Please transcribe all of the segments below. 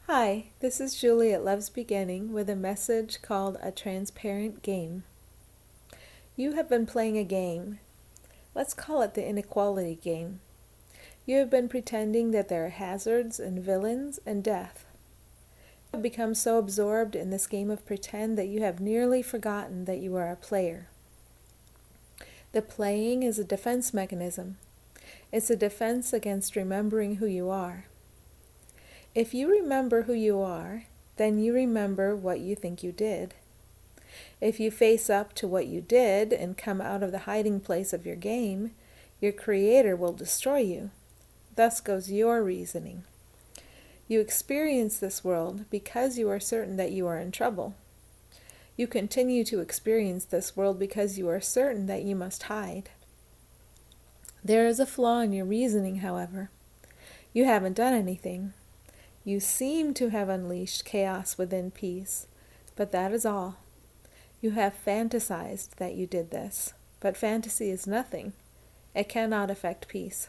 Hi, this is Julie at Love's Beginning with a message called A Transparent Game. You have been playing a game. Let's call it the inequality game. You have been pretending that there are hazards and villains and death. You have become so absorbed in this game of pretend that you have nearly forgotten that you are a player. The playing is a defense mechanism. It's a defense against remembering who you are. If you remember who you are, then you remember what you think you did. If you face up to what you did and come out of the hiding place of your game, your creator will destroy you. Thus goes your reasoning. You experience this world because you are certain that you are in trouble. You continue to experience this world because you are certain that you must hide. There is a flaw in your reasoning, however. You haven't done anything. You seem to have unleashed chaos within peace, but that is all. You have fantasized that you did this, but fantasy is nothing. It cannot affect peace.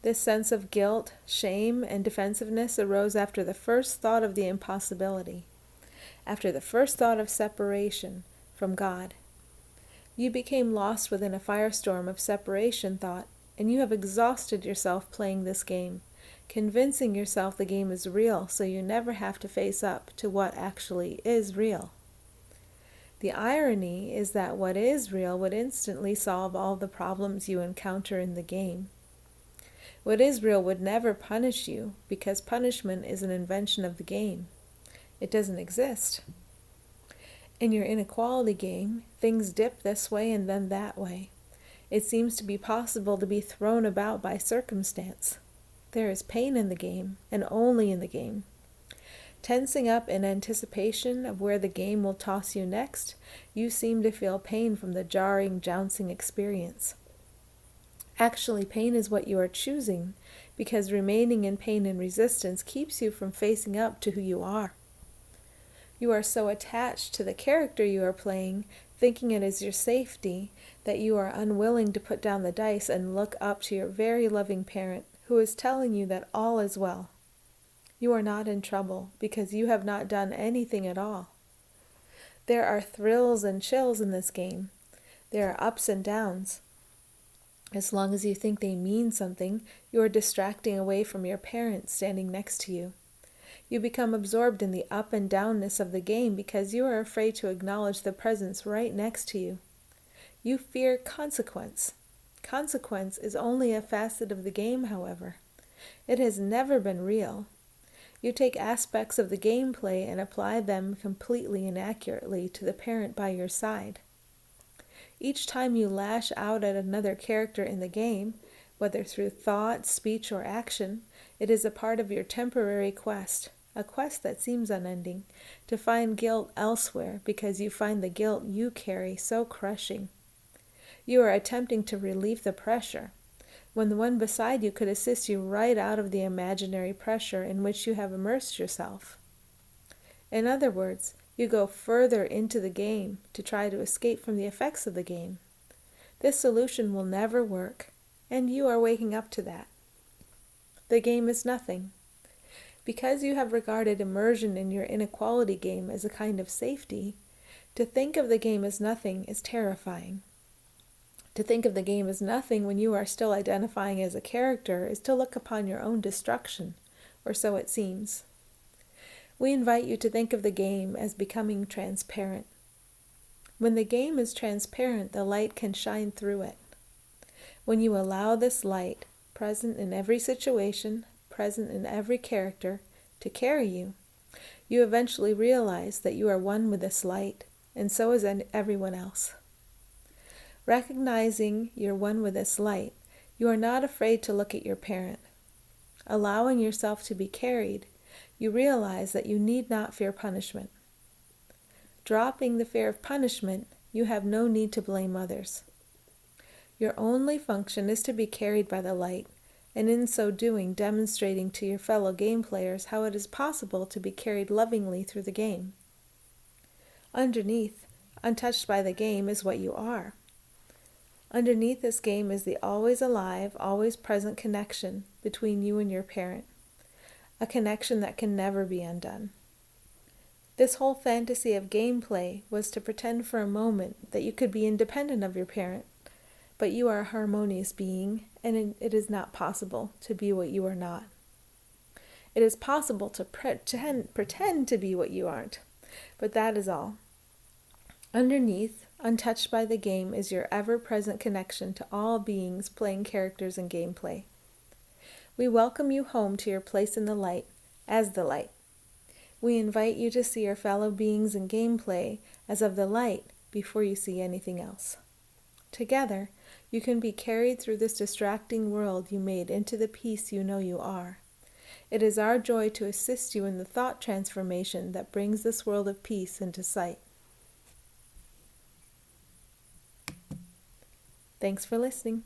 This sense of guilt, shame, and defensiveness arose after the first thought of the impossibility, after the first thought of separation from God. You became lost within a firestorm of separation thought, and you have exhausted yourself playing this game, convincing yourself the game is real so you never have to face up to what actually is real. The irony is that what is real would instantly solve all the problems you encounter in the game. What is real would never punish you because punishment is an invention of the game. It doesn't exist. In your inequality game, things dip this way and then that way. It seems to be possible to be thrown about by circumstance. There is pain in the game, and only in the game. Tensing up in anticipation of where the game will toss you next, you seem to feel pain from the jarring, jouncing experience. Actually, pain is what you are choosing, because remaining in pain and resistance keeps you from facing up to who you are. You are so attached to the character you are playing, thinking it is your safety, that you are unwilling to put down the dice and look up to your very loving parent, who is telling you that all is well. You are not in trouble because you have not done anything at all. There are thrills and chills in this game. There are ups and downs. As long as you think they mean something, you are distracting away from your parent standing next to you. You become absorbed in the up and downness of the game because you are afraid to acknowledge the presence right next to you. You fear consequence. Consequence is only a facet of the game, however. It has never been real. You take aspects of the gameplay and apply them completely and accurately to the parent by your side. Each time you lash out at another character in the game, whether through thought, speech, or action, it is a part of your temporary quest, a quest that seems unending, to find guilt elsewhere because you find the guilt you carry so crushing. You are attempting to relieve the pressure, when the one beside you could assist you right out of the imaginary pressure in which you have immersed yourself. In other words, you go further into the game to try to escape from the effects of the game. This solution will never work, and you are waking up to that. The game is nothing. Because you have regarded immersion in your inequality game as a kind of safety, to think of the game as nothing is terrifying. To think of the game as nothing when you are still identifying as a character is to look upon your own destruction, or so it seems. We invite you to think of the game as becoming transparent. When the game is transparent, the light can shine through it. When you allow this light, present in every situation, present in every character, to carry you, you eventually realize that you are one with this light, and so is everyone else. Recognizing you're one with this light, you are not afraid to look at your parent. Allowing yourself to be carried, you realize that you need not fear punishment. Dropping the fear of punishment, you have no need to blame others. Your only function is to be carried by the light, and in so doing demonstrating to your fellow game players how it is possible to be carried lovingly through the game. Underneath, untouched by the game, is what you are. Underneath this game is the always alive, always present connection between you and your parent. a connection that can never be undone. This whole fantasy of gameplay was to pretend for a moment that you could be independent of your parent, but you are a harmonious being, and it is not possible to be what you are not. It is possible to pretend to be what you aren't, but that is all. Underneath, untouched by the game, is your ever-present connection to all beings playing characters in gameplay. We welcome you home to your place in the light, as the light. We invite you to see your fellow beings in gameplay as of the light before you see anything else. Together, you can be carried through this distracting world you made into the peace you know you are. It is our joy to assist you in the thought transformation that brings this world of peace into sight. Thanks for listening.